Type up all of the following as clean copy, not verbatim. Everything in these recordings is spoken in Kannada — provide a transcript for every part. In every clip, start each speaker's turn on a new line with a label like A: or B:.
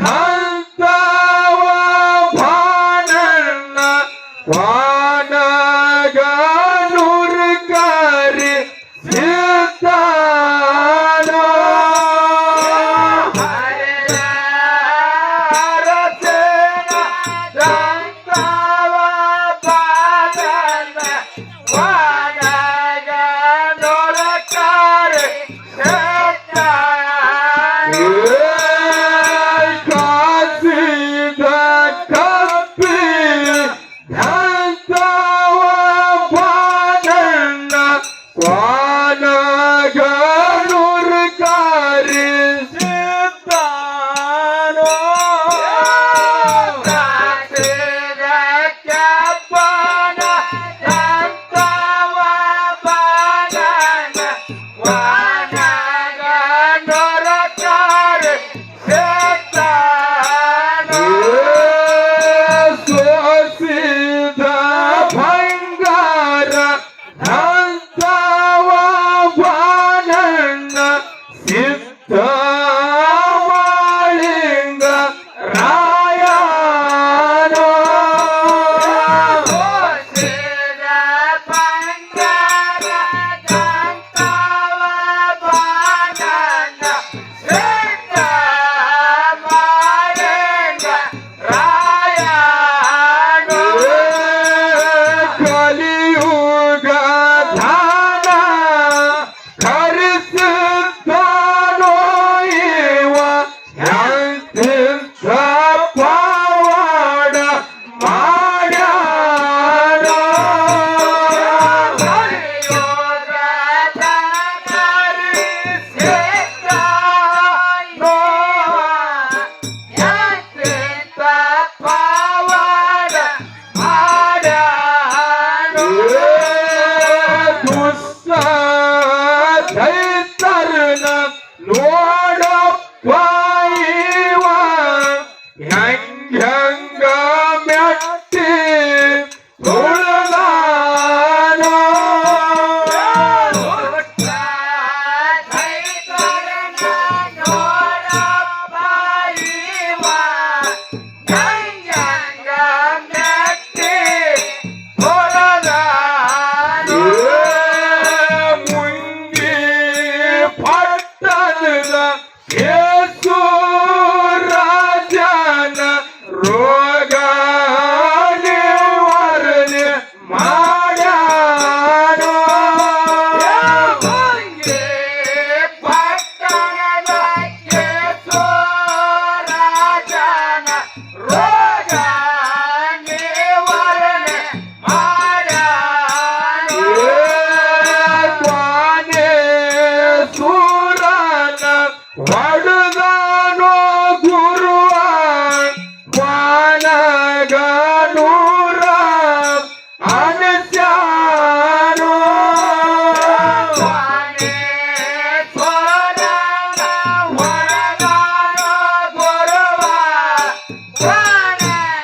A: ಹಂತ ಹೆಂಗ ಮೆಟ್ಟಿ ತುಳದಾನೋ ಮುಂಗಿ ಪಟ್ಟಣದ ಯೇಸು ರಾಜನ ರೋಗ ನಿವಾರಣೆ ಮಾಡ್ಯಾನೋ ಮುಂಗಿ ಪಟ್ಟಣದ ಯೇಸು ರಾಜನ ರೋಗ ನಿವಾರಣೆ ಮಾಡ್ಯಾನೋ ಕ್ವಾನೆ ಸೂರನ ಹೊಡೆದಾನೋ ಗುರುವ ಕ್ವಾನಗನೂರ ಅನಸ್ಯಾನೋ ಕ್ವಾನೆ ಸೂರನ ಹೊಡೆದಾನೋ ಗುರುವ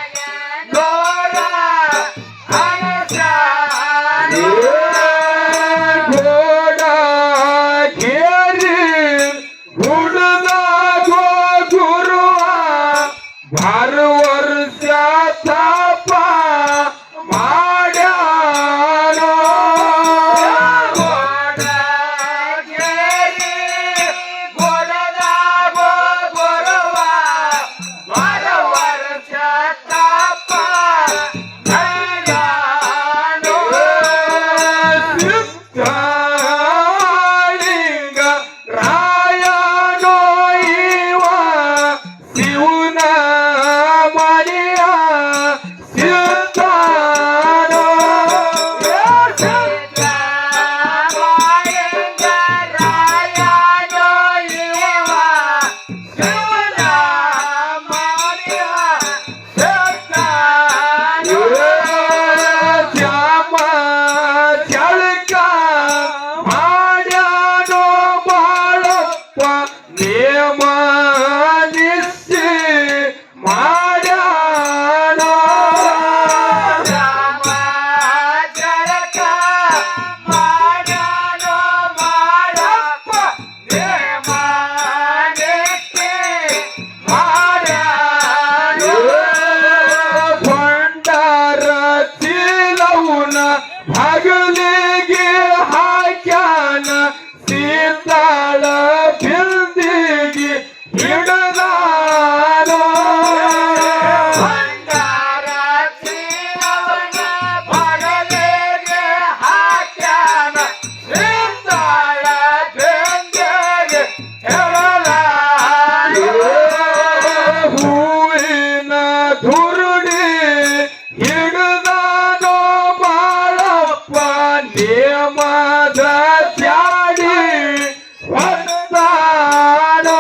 A: ಕ್ವಾನಗನೂರ ಅನಸ್ಯಾನೋ ಗೋಡ ಕೇರಿ ಹುಡುದಾಗೋ ಗುರುವ ಬಾರ ವರ್ಷ ತಾಪ ಮಾಡ್ಯಾನೋ ಗೋಡ ಕೇರಿ ಹುಡುದಾಗೋ ಗುರುವ ಬಾರ ವರ್ಷ ತಾಪ ಮಾಡ್ಯಾನೋ ಸಿದ್ಧಾಳಿಂಗ ರಾಯನೋ ಇವ ಶಿವನ ಮನೆಯ ಸಿದ್ಧಾನೋ ಸಿದ್ಧಾಳಿಂಗ ರಾಯನೋ ಇವ ಶಿವನ ಮನೆಯ ಸಿದ್ಧಾನೋ ಶ್ಯಾಮ ಚಳಕ ಮಾಡ್ಯಾನೋ ಬಾಳಪ್ಪ ನೇಮ ನಿಶ್ಚಿ ಮಾಡ್ಯಾನೋ ಶ್ಯಾಮ ಚಳಕ ಮಾಡ್ಯಾನೋ ಬಾಳಪ್ಪ ನೇಮ ನಿಶ್ಚಿ ಮಾಡ್ಯಾನೋ ಭಂಡಾರ ಚೀಲವುನ ಹಗಲಿಗೆ ಹಾಕ್ಯಾನ ಸೀತಾಳ ಬಿಂದಿಗೆ ಹಿಡದಾನೋ ಭಂಡಾರ ಚೀಲವುನ ಹಗಲಿಗೆ ಹಾಕ್ಯಾನ ಸೀತಾಳ ಬಿಂದಿಗೆ ಹಿಡದಾನೋ ಹೂವಿನ ಧುರುಡಿ ಹಿಡಿದಾನೋ ಬಾಳಪ್ಪ ನೇಮದ ಚಾಡಿ ಹೊತ್ತಾನೋ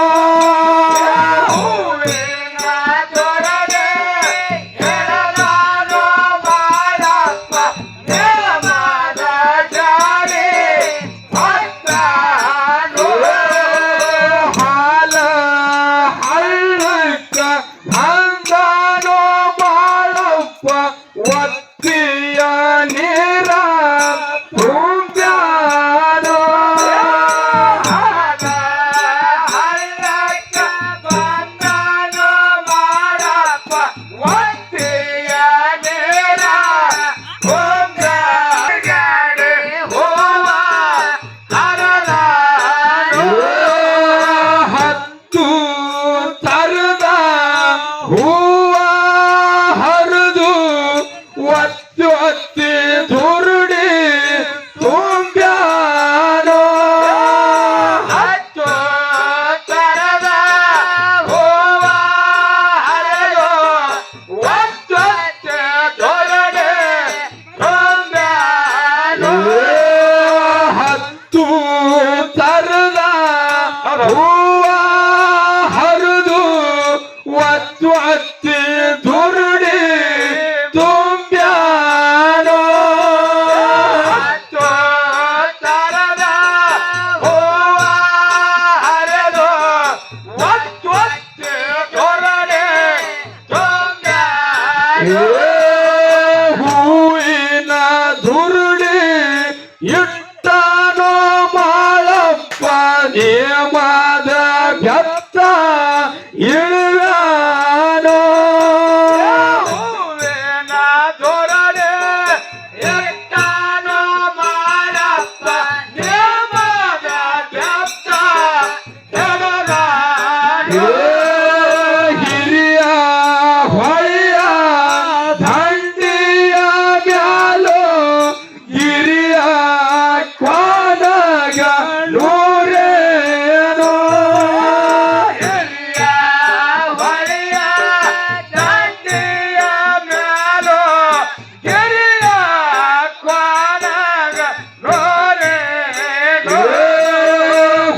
A: ಹೂವಿನ ಧುರುಡಿ ಹಿಡಿದಾನೋ ಬಾಳಪ್ಪ ನೇಮದ ಚಾಡಿ ಹೊತ್ತಾನೋ ಹಾಲ ಹಳ್ಳಕ್ಕ ಅಂದಾನೋ ಬಾಳಪ್ಪ ಒತ್ತಿಯ ನೀರ ತುಂಬ್ಯಾನೋ ಹಾಲ ಹಳ್ಳಕ್ಕ ಬಂದಾನೋ ಬಾಳಪ್ಪ ಒತ್ತಿಯ ನೀರ ತುಂಬ್ಯಾನೋ ಹೋವ ಹರದಾನೋ ಹತ್ತು ತರದ ಹೂವ ಹರಿದು ಒತ್ತು ಒತ್ತಿ ಧುರುಡಿ ತುಂಬ್ಯಾನೋ ಹತ್ತು ತರದ ಹೂವ ಹರಿದು ಒತ್ತು ಒತ್ತಿ ಧುರುಡಿ ತುಂಬ್ಯಾನೋ ಹತ್ತು ತರದ ಹೂವ ಹರಿದು ಒತ್ತು ಒತ್ತಿ ಧುರುಡಿ ತುಂಬ್ಯಾನೋ ಹತ್ತು ತರದ ಹೂವ ಹರಿದು ಒತ್ತು ಒತ್ತಿ ಧುರುಡಿ ಹೂವಿನ ಧುರುಡಿ ಇಟ್ಟನೋ ಮಾಳಪ್ಪ ನೇಮದ ಬೆತ್ತ ಇಳುವ್ಯಾನೋ ಹೂವಿನ ಧುರುಡಿ ಇಟ್ಟನೋ ಮಾಳಪ್ಪ ನೇಮದ ಬೆತ್ತ ಇಳುವ್ಯಾನೋ ಹಿರಿಯ ಹೊಳೆಯ ದಂಡಿಯ ಮ್ಯಾಲೋ ಗಿರಿಯ ಕ್ವಾನಗ ನೂರೇನೋ ಹಿರಿಯ ಹೊಳೆಯ ದಂಡಿಯ ಮ್ಯಾಲೋ ಗಿರಿಯ ಕ್ವಾನಗ ನೂರೇನೋ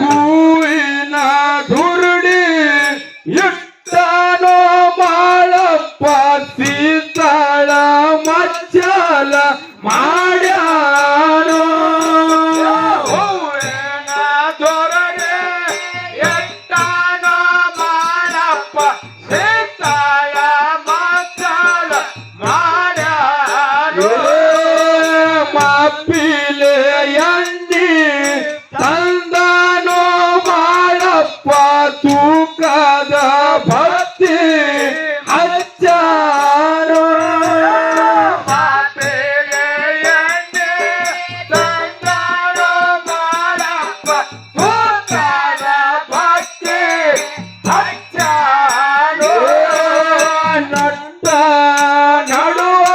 A: ಹೂವಿನ ಧುರುಡಿ ಇಟ್ಟನೋ ಮಾಳಪ್ಪ ಸೀತಾಳ ಮಚ್ಚಲ ಮಾಡ್ಯಾನೋ ಹೂವಿನ ಧುರುಡಿ ಇಟ್ಟನೋ ಮಾಳಪ್ಪ ಸೀತಾಳ ಮಚ್ಚಲ ಮಾಡ್ಯಾನೋ ಮಾಪಿಲೆ ಎಣ್ಣಿ ತಂದನೋ ಮಾಳಪ್ಪ ತೂಕದ ಭಕ್ತಿ ಹಚ್ಚಾನೋ ಮಾಪಿಲೆ ಎಣ್ಣಿ ತಂದನೋ ಮಾಳಪ್ಪ ತೂಕದ ಭಕ್ತಿ ಹಚ್ಚಾನೋ ನಟ್ಟ ನಡುವ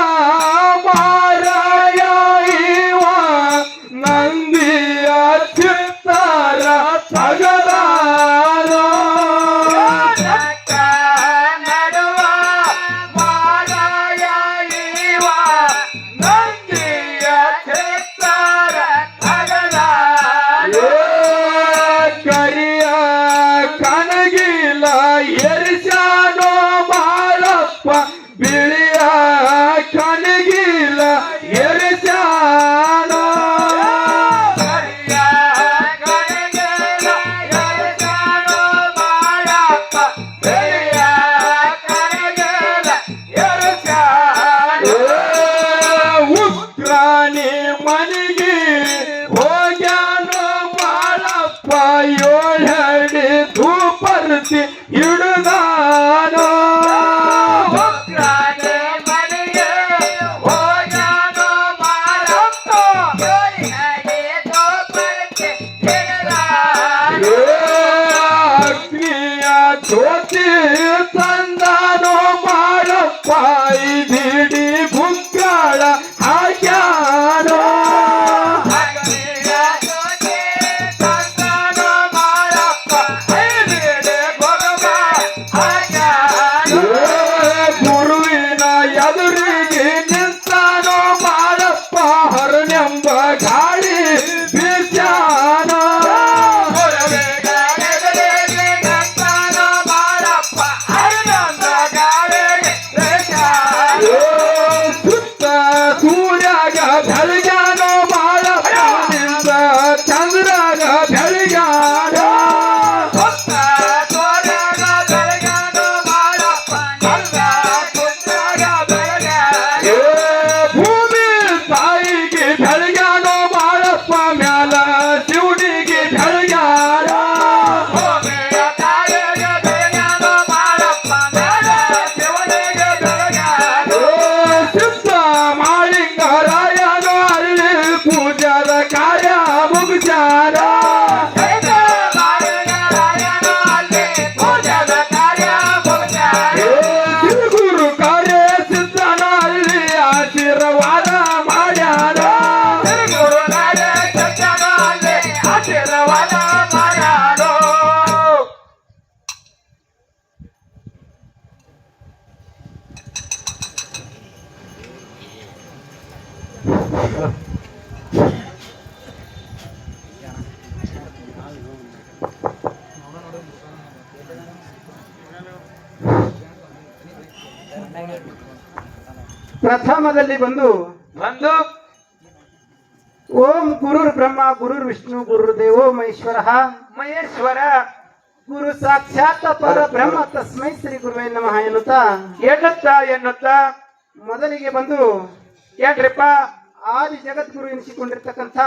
A: ಮಾರಾಯ ಇವ ನಂದಿಯ ಚಿತ್ತಾರ ತಗದಾನೋ ನಟ್ಟ ನಡುವ ಮಾರಾಯ ಇವ ನಂದಿಯ ಚಿತ್ತಾರ ತಗದಾನೋ ಕರಿಯ ಕನಗಿಲ ಎರಿಸಾನೋ ಮಾಳಪ್ಪ ಬಿಳಿಯ ಕನಗಿಲ ಎರಿಸಾನೋ ಕರಿಯ ಕನಗಿಲ ಎರಿಸಾನೋ ಮಾಳಪ್ಪ ಬಿಳಿಯ ಕನಗಿಲ ಎರಿಸಾನೋ ಉಗ್ರಾಣಿ ಮನೆಗೆ ಹೋಗ್ಯಾನೋ ಮಾಳಪ್ಪ ಏಳಡಿ ಧೂಪರ್ತಿ ಹಿಡಿದಾನೋ ಉಗ್ರಾಣಿ ಮನೆಗೆ ಹೋಗ್ಯಾನೋ ಮಾಳಪ್ಪ ಏಳಡಿ ಧೂಪರ್ತಿ ಹಿಡಿದಾನೋ ಅಗ್ನಿಯ ಜ್ಯೋತಿ ತಂದಾನೋ ಮಾಳಪ್ಪ ಇದಿಡಿ ಬುಗ್ಗಾಳ ಹಾಕ್ಯಾನೋ ಅಗ್ನಿಯ ಜ್ಯೋತಿ ತಂದಾನೋ ಮಾಳಪ್ಪ ಇದಿಡಿ ಬುಗ್ಗ ಹಾಕ್ಯಾನೋ ಗುರುವಿನ ಎದುರಿಗೆ ನಿಂತಾನೋ ಮಾಳಪ್ಪ ಹರನೆಂಬ ಗಾಳಿ ಬೀಸ್ಯಾನೋ ಗುರುವಿನ ಎದುರಿಗೆ ನಿಂತಾನೋ ಮಾಳಪ್ಪ ಹರನೆಂಬ ಗಾಳಿ ಬೀಸ್ಯಾನೋ ಸುತ್ತ ಸೂರ್ಯಾಗ ಬೆಳಗ್ಯಾನೋ ಮಾಳಪ್ಪ ನಿಂದ ಚಂದ್ರಾಗ ಬೆಳಗ್ಯಾನೋ ಸುತ್ತ ಸೂರ್ಯಾಗ ಬೆಳಗ್ಯಾನೋ ಮಾಳಪ್ಪ ನಿಂದ ಚಂದ್ರಾಗ ಬೆಳಗ್ಯಾನೋ ಭೂಮಿ ತಾಯಿಗೆ ಬೆಳಗ್ಯಾನೋ ಮಾಳಪ್ಪ ಮ್ಯಾಲ ಶಿವನಿಗೆ ಬೆಳಗ್ಯಾನೋ ಭೂಮಿಯ ತಾಯಿಗೆ ಬೆಳಗ್ಯಾನೋ ಮಾಳಪ್ಪ ಮ್ಯಾಲ ಶಿವನಿಗೆ ಬೆಳಗ್ಯಾನೋ ಸಿದ್ಧ ಮಾಳಿಂಗರಾಯನೋ ಅಲ್ಲಿ ಪೂಜಾದ ಕಾರ್ಯ ಮುಗಿಸ್ಯಾನೋ ಸಿದ್ಧ ಮಾಳಿಂಗರಾಯನೋ ಅಲ್ಲಿ ಪೂಜಾದ ಕಾರ್ಯ ಮುಗಿಸ್ಯಾನೋ ಗುರು ಕಾರ್ಯ ಸಿದ್ಧನೋ ಅಲ್ಲಿ ಆಶೀರ್ವಾದ ಮಾಡ್ಯಾನೋ ಗುರು ಕಾರ್ಯ ಸಿದ್ಧನೋ ಅಲ್ಲಿ ಆಶೀರ್ವಾದ ಮಾಡ್ಯಾನೋ
B: ಪ್ರಥಮದಲ್ಲಿ ಬಂದು ಓಂ ಗುರುರ್ ಬ್ರಹ್ಮ ಗುರುರ್ ವಿಷ್ಣು ಗುರುರ್ ದೇವೋ ಮಹೇಶ್ವರ
A: ಮಹೇಶ್ವರ
B: ಗುರು ಸಾಕ್ಷಾತ್ ಪರ ಬ್ರಹ್ಮ ತಸ್ಮೈ ಶ್ರೀ ಗುರುವೇ ನಮಃ ಎನ್ನುತ್ತಾ
A: ಎನ್ನುತ್ತಾ
B: ಮೊದಲಿಗೆ ಬಂದು
A: ಏನ್ರಿಪ್ಪ
B: ಆದಿ ಜಗದ್ಗುರು ಎನಿಸಿಕೊಂಡಿರ್ತಕ್ಕಂಥ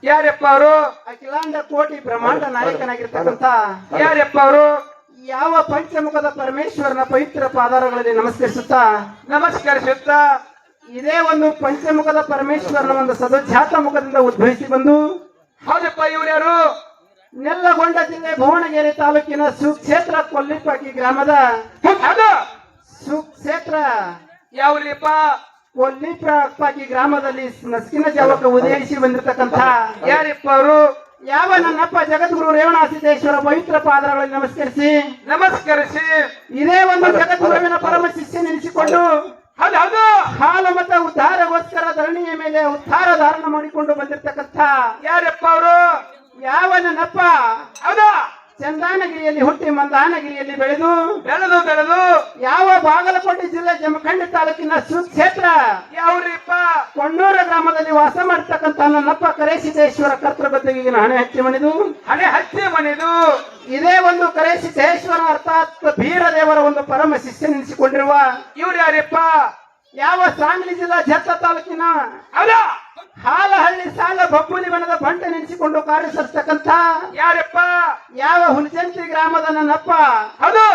A: ಯಾರಪ್ಪ ಅವರು
B: ಅಖಿಲಾಂಡ ಕೋಟಿ ಬ್ರಹ್ಮಾಂಡ ನಾಯಕನಾಗಿರ್ತಕ್ಕಂಥ
A: ಯಾರಪ್ಪ ಅವರು
B: ಯಾವ ಪಂಚಮುಖದ ಪರಮೇಶ್ವರನ ಪವಿತ್ರ ಪಾದಾರಗಳಲ್ಲಿ ನಮಸ್ಕರಿಸುತ್ತಾ
A: ನಮಸ್ಕರಿಸುತ್ತಾ
B: ಇದೇ ಒಂದು ಪಂಚಮುಖದ ಪರಮೇಶ್ವರನ ಒಂದು ಸದೋಜಾತ ಮುಖದಿಂದ ಉದ್ಭವಿಸಿ ಬಂದು
A: ಹೌದಪ್ಪ ಇವ್ರ್ಯಾರು
B: ನೆಲ್ಲಗೊಂಡ ಜಿಲ್ಲೆ ಭುವನಗಿರಿ ತಾಲೂಕಿನ ಸುಕ್ಷೇತ್ರ ಕೊಲ್ಲಿಪಾಕಿ ಗ್ರಾಮದ
A: ಅದು
B: ಸುಕ್ಷೇತ್ರ
A: ಯಾವ್ರಿಪ್ಪ
B: ಕೊಲ್ಲಿಪಾಕಿ ಗ್ರಾಮದಲ್ಲಿ ನಸ್ಕಿನ ಜಾವಕ್ಕೆ ಉದಯಿಸಿ ಬಂದಿರತಕ್ಕಂಥ
A: ಯಾರಪ್ಪ ಅವರು
B: ಯಾವ ನನ್ನಪ್ಪ ಜಗದ್ಗುರು ರೇವಣಾಸಿದ್ದೇಶ್ವರ ಪವಿತ್ರ ಪಾದಗಳಲ್ಲಿ ನಮಸ್ಕರಿಸಿ
A: ನಮಸ್ಕರಿಸಿ
B: ಇದೇ ಒಂದು ಜಗದ್ಗುರುವಿನ ಪರಮ ಶಿಷ್ಯ ನೆನೆಸಿಕೊಂಡು
A: ಹೌದು
B: ಹಾಲು ಮತ ಉದ್ಧಾರಗೋಸ್ಕರ ಧರಣಿಯ ಮೇಲೆ ಉದ್ಧಾರ ಧಾರಣ ಮಾಡಿಕೊಂಡು ಬಂದಿರತಕ್ಕಂಥ
A: ಯಾರಪ್ಪ ಅವರು
B: ಯಾವ ನನ್ನಪ್ಪ
A: ಹೌದಾ
B: ಚಂದಾನಗಿರಿಯಲ್ಲಿ ಹುಟ್ಟಿ ಮಂದಾನಗಿರಿಯಲ್ಲಿ ಬೆಳೆದು
A: ಬೆಳೆದು
B: ಯಾವ ಬಾಗಲಕೋಟೆ ಜಿಲ್ಲೆ ಜಮಖಂಡಿ ತಾಲೂಕಿನ ಸುಕ್ಷೇತ್ರ
A: ಯಾವ್ರಿಪ್ಪ
B: ಕೊಣ್ಣೂರ ಗ್ರಾಮದಲ್ಲಿ ವಾಸ ಮಾಡತಕ್ಕಂಥ ನನ್ನಪ್ಪ ಕರೇಸಿದ್ದೇಶ್ವರ ಕರ್ತೃಗದ್ದಿಗೆ ಹಣೆ ಹಚ್ಚಿ ಮಣಿದು
A: ಹಣೆ ಹಚ್ಚಿ ಮನೆದು
B: ಇದೇ ಒಂದು ಕರೇಸಿದ್ದೇಶ್ವರ ಅರ್ಥಾತ್ ಬೀರದೇವರ ಒಂದು ಪರಮ ಶಿಷ್ಯ ನೆನೆಸಿಕೊಂಡಿರುವ
A: ಇವ್ರು ಯಾರಪ್ಪ
B: ಯಾವ ಸಾಂಗ್ಲಿ ಜಿಲ್ಲಾ ಜತ್ತ ತಾಲೂಕಿನ
A: ಹೌದಾ
B: ಹಾಲಹಳ್ಳಿ ಸಾಲ ಬಬ್ಬುಲಿ ಬಣದ ಬಂಟ ನೆನೆಸಿಕೊಂಡು ಕಾರ್ಯಸರಿಸತಕ್ಕಂಥ
A: ಯಾರಪ್ಪ
B: ಯಾವ ಹುಲಜಂತಿ ಗ್ರಾಮದ ನನ್ನಪ್ಪ
A: ಹೌದು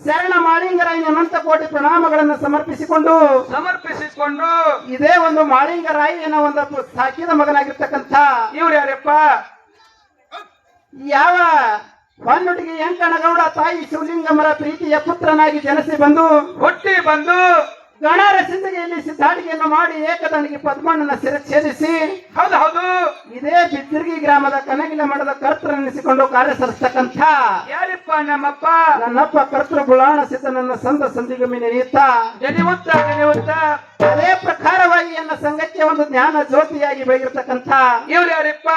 B: ಶರಣ ಮಾಳಿಂಗರಾಯನ ಅನಂತ ಕೋಟಿ ಪ್ರಣಾಮಗಳನ್ನು ಸಮರ್ಪಿಸಿಕೊಂಡು
A: ಸಮರ್ಪಿಸಿಕೊಂಡು
B: ಇದೇ ಒಂದು ಮಾಳಿಂಗರಾಯನ ಒಂದು ಸಾಕಿದ ಮಗನಾಗಿರ್ತಕ್ಕಂಥ
A: ಇವ್ರು ಯಾರಪ್ಪ
B: ಯಾವ ಹೊನ್ನುಟಿಗೆ ಯಂಕನಗೌಡ ತಾಯಿ ಶಿವಲಿಂಗಮ್ಮರ ಪ್ರೀತಿಯ ಪುತ್ರನಾಗಿ ಜನಿಸಿ ಬಂದು
A: ಹುಟ್ಟಿ ಬಂದು
B: ಗಣರ ಸಿದ್ಧಿಗೆಯಲ್ಲಿ ಸಿದ್ಧಾಟಿಕೆಯನ್ನು ಮಾಡಿ ಏಕದಂಡಿಗೆ ಪದ್ಮಣ್ಣನ ಶಿರಚ್ಛೇದಿಸಿ
A: ಹೌದು
B: ಇದೇ ಬಿದ್ದಿರ್ಗಿ ಗ್ರಾಮದ ಕನಗಿಲ ಮಠದ ಕರ್ತನೆನಿಸಿಕೊಂಡು ಕಾರ್ಯಸರಿಸತಕ್ಕಂಥ
A: ಯಾರಪ್ಪ ನಮ್ಮಪ್ಪ
B: ನನ್ನಪ್ಪ ಕರ್ತೃ ಬುಳಾಣ ಸಿದ್ಧನನ್ನ ಸಂದ ಸಂದಿಗಮಿ ನೆನೆಯುತ್ತಾ
A: ನೆನೆಯುತ್ತ
B: ಅದೇ ಪ್ರಕಾರವಾಗಿ ನನ್ನ ಸಂಘಕ್ಕೆ ಒಂದು ಜ್ಞಾನ ಜ್ಯೋತಿಯಾಗಿ ಬೆಳಗಿರ್ತಕ್ಕಂಥ
A: ಇವ್ರು ಯಾರಪ್ಪ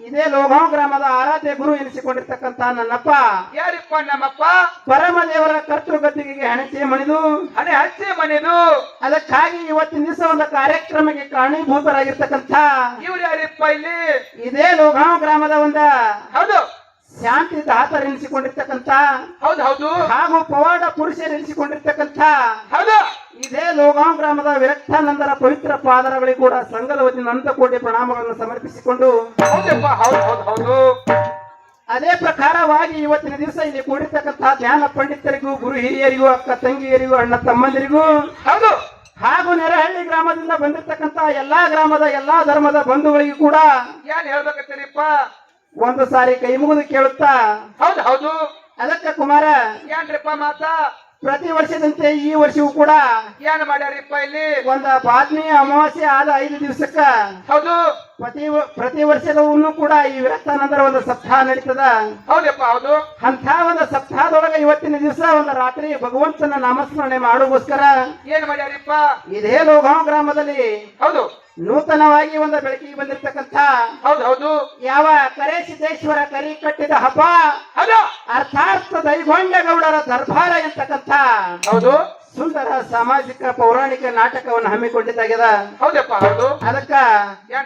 B: ಇದೇ ಲೋಗಾಂವ್ ಗ್ರಾಮದ ಆರಾಧ್ಯ ಗುರು ಎನಿಸಿಕೊಂಡಿರ್ತಕ್ಕಂಥ ನನ್ನಪ್ಪ
A: ಯಾರಪ್ಪ ನಮ್ಮಪ್ಪ
B: ಪರಮದೇವರ ಕರ್ತೃ ಗದ್ದಿಗೆ ಹಣೆಚೆ ಮಣಿದು
A: ಹಣೆ ಹಚ್ಚಿ ಮನೆದು
B: ಅದಕ್ಕಾಗಿ ಇವತ್ತಿನ ದಿವಸ ಒಂದು ಕಾರ್ಯಕ್ರಮಕ್ಕೆ ಕಾರಣೀಭೂತರಾಗಿರ್ತಕ್ಕಂಥ
A: ಇವ್ರು ಯಾರಪ್ಪ ಇಲ್ಲಿ
B: ಇದೇ ಲೋಗಾಂವ್ ಗ್ರಾಮದ ಒಂದು
A: ಹೌದು
B: ಶಾಂತಿ ದಾತರೆನಿಸಿಕೊಂಡಿರ್ತಕ್ಕಂಥ
A: ಹೌದು
B: ಹಾಗೂ ಪವಾಡ ಪುರುಷರೆನಿಸಿಕೊಂಡಿರ್ತಕ್ಕಂಥ
A: ಹೌದು
B: ಇದೇ ಲೋಗಾಂವ್ ಗ್ರಾಮದ ವಿರಕ್ತಾನಂದರ ಪವಿತ್ರ ಪಾದರಗಳಿಗೆ ಕೂಡ ಸಂಘದ ವತಿಯಿಂದ ಅನಂತ ಕೋಟಿ ಪ್ರಣಾಮಗಳನ್ನು ಸಮರ್ಪಿಸಿಕೊಂಡು
A: ಹೌದಪ್ಪ ಹೌದು
B: ಅದೇ ಪ್ರಕಾರವಾಗಿ ಇವತ್ತಿನ ದಿವಸ ಇಲ್ಲಿ ಕೂಡಿರ್ತಕ್ಕಂಥ ಧ್ಯಾನ ಪಂಡಿತರಿಗೂ ಗುರು ಹಿರಿಯರಿಗೂ ಅಕ್ಕ ತಂಗಿಯರಿಗೂ ಅಣ್ಣ ತಮ್ಮಂದಿರಿಗೂ
A: ಹೌದು
B: ಹಾಗೂ ನೆರಹಳ್ಳಿ ಗ್ರಾಮದಿಂದ ಬಂದಿರತಕ್ಕಂಥ ಎಲ್ಲಾ ಗ್ರಾಮದ ಎಲ್ಲಾ ಧರ್ಮದ ಬಂಧುಗಳಿಗೂ ಕೂಡ
A: ಏನ್ ಹೇಳ್ಬೇಕತ್ತೀರಿಪ್ಪ
B: ಒಂದು ಸಾರಿ ಕೈ ಮುಗಿದು ಕೇಳುತ್ತಾ
A: ಹೌದು
B: ಅದಕ್ಕ ಕುಮಾರ
A: ಏನ್ರಿಪ್ಪ ಮಾತಾ
B: ಪ್ರತಿ ವರ್ಷದಂತೆ ಈ ವರ್ಷವೂ ಕೂಡ
A: ಏನ್ ಮಾಡ್ಯಾರಿಪ್ಪ ಇಲ್ಲಿ
B: ಒಂದು ಬಾದ್ಮಿ ಅಮಾವಾಸ್ಯೆ ಆದ 5 ದಿವಸಕ್ಕ
A: ಹೌದು
B: ಪ್ರತಿ ವರ್ಷದವೂ ಕೂಡ ಈ ವಿರಕ್ತಾನಂದರ ಒಂದು ಸಪ್ತಾಹ ನಡೀತದ
A: ಹೌದಪ್ಪ ಹೌದು
B: ಅಂತ ಒಂದು ಸಪ್ತಾಹದೊಳಗೆ ಇವತ್ತಿನ ದಿವಸ ಒಂದು ರಾತ್ರಿ ಭಗವಂತನ ನಾಮಸ್ಮರಣೆ ಮಾಡೋಗೋಸ್ಕರ
A: ಏನ್ ಮಾಡ್ಯಾರಿಪ್ಪ
B: ಇದೇ ಲೋಗಾಂವ್ ಗ್ರಾಮದಲ್ಲಿ
A: ಹೌದು
B: ನೂತನವಾಗಿ ಒಂದು ಬೆಳಕಿಗೆ ಬಂದಿರತಕ್ಕಂಥ
A: ಹೌದು
B: ಯಾವ ಕರೇಸಿದ್ದೇಶ್ವರ ಕರಿ ಕಟ್ಟಿದ ಹಬ್ಬ
A: ಹೌದು
B: ಅರ್ಥಾತ್ ದೈಗೊಂಡಗೌಡರ ದರ್ಬಾರ ಎಂತಕ್ಕಂಥ
A: ಹೌದು
B: ಸುಂದರ ಸಾಮಾಜಿಕ ಪೌರಾಣಿಕ ನಾಟಕವನ್ನು ಹಮ್ಮಿಕೊಂಡಿದ್ದಾಗಿದೆ
A: ಹೌದಪ್ಪ ಹೌದು
B: ಅದಕ್ಕ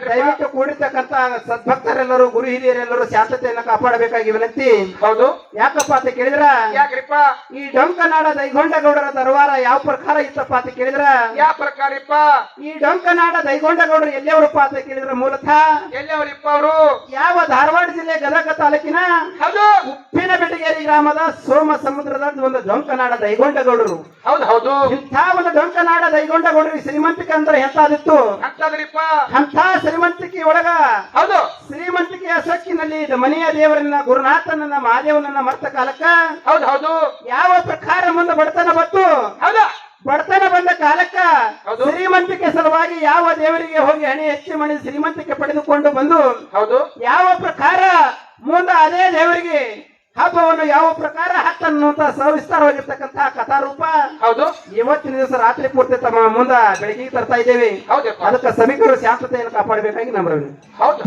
B: ದಯವಿಟ್ಟು ಕೂಡಿರ್ತಕ್ಕಂಥ ಸದ್ಭಕ್ತರೆಲ್ಲರೂ ಗುರು ಹಿರಿಯರೆಲ್ಲರೂ ಶಾಂತತೆಯನ್ನು ಕಾಪಾಡಬೇಕಾಗಿ ವಿನಂತಿ
A: ಹೌದು
B: ಯಾಕಪ್ಪ ಅಂತ ಕೇಳಿದ್ರ
A: ಯಾಕ್ರಿಪ್ಪ
B: ಈ ಡೊಂಕನಾಡ ದೈಗೊಂಡಗೌಡರ ದರ್ಬಾರ ಯಾವ ಪ್ರಕಾರ ಇತ್ತಪ್ಪ ಅಂತ ಕೇಳಿದ್ರ
A: ಯಾವ ಪ್ರಕಾರಪ್ಪ
B: ಈ ಡೊಂಕನಾಡ ದೈಗೊಂಡಗೌಡರು ಎಲ್ಲಿಯವರಪ್ಪ ಅಂತ ಕೇಳಿದ್ರ ಮೂಲತಃ
A: ಎಲ್ಲಿಯವರಿಪ್ಪ ಅವರು
B: ಯಾವ ಧಾರವಾಡ ಜಿಲ್ಲೆ ಗದಗ ತಾಲೂಕಿನ
A: ಹೌದು
B: ಉಪ್ಪಿನ ಬೆಟಗೇರಿ ಗ್ರಾಮದ ಸೋಮ ಸಮುದ್ರದ ಒಂದು ಡೊಂಕನಾಡ ದೈಗೊಂಡಗೌಡರು
A: ಹೌದು
B: ಇಂಥ ಒಂದು ಡೊಂಕನಾಡ ದೈಗೊಂಡಗೌಡರಿಗೆ ಶ್ರೀಮಂತಿಕೆ ಅಂದ್ರೆ ಎಂತಾದಿತ್ತು
A: ಅಂತದ್ರಿಪ್ಪ
B: ಅಂತ ಶ್ರೀಮಂತಿಕೆ ಒಳಗ
A: ಹೌದು
B: ಶ್ರೀಮಂತಿಕೆಯ ಸೊಕ್ಕಿನಲ್ಲಿ ಮನೆಯ ದೇವರನ್ನ ಗುರುನಾಥನನ್ನ ಮಹಾದೇವನನ್ನ ಮರ್ತ ಕಾಲಕ್ಕ
A: ಹೌದು
B: ಯಾವ ಪ್ರಕಾರ ಮುಂದೆ ಬಡತನ ಬತ್ತು
A: ಹೌದಾ
B: ಬಡತನ ಬಂದ ಕಾಲಕ್ಕ
A: ಹೌದು.
B: ಶ್ರೀಮಂತಿಕೆ ಸಲುವಾಗಿ ಯಾವ ದೇವರಿಗೆ ಹೋಗಿ ಹಣೆ ಹೆಚ್ಚು ಮಾಡಿ ಶ್ರೀಮಂತಿಕೆ ಪಡೆದುಕೊಂಡು ಬಂದು
A: ಹೌದು
B: ಯಾವ ಪ್ರಕಾರ ಮುಂದೆ ಅದೇ ದೇವರಿಗೆ ಹಬ್ಬವನ್ನು ಯಾವ ಪ್ರಕಾರ ಹತ್ತನ್ನುವಂತ ಸವಿಸ್ತಾರವಾಗಿರ್ತಕ್ಕಂತಹ ಕಥಾರೂಪ
A: ಹೌದು
B: ಇವತ್ತಿನ ದಿವಸ ರಾತ್ರಿ ಪೂರ್ತಿ ತಮ್ಮ ಮುಂದ ಬೆಳಕಿಗೆ ತರ್ತಾ ಇದ್ದೇವೆ
A: ಹೌದಪ್ಪ
B: ಅದಕ್ಕೆ ಸಭಿಕರು ಶಾಂತತೆಯನ್ನು ಕಾಪಾಡಬೇಕಾಗಿ ನಮ್ಮ
A: ಹೌದು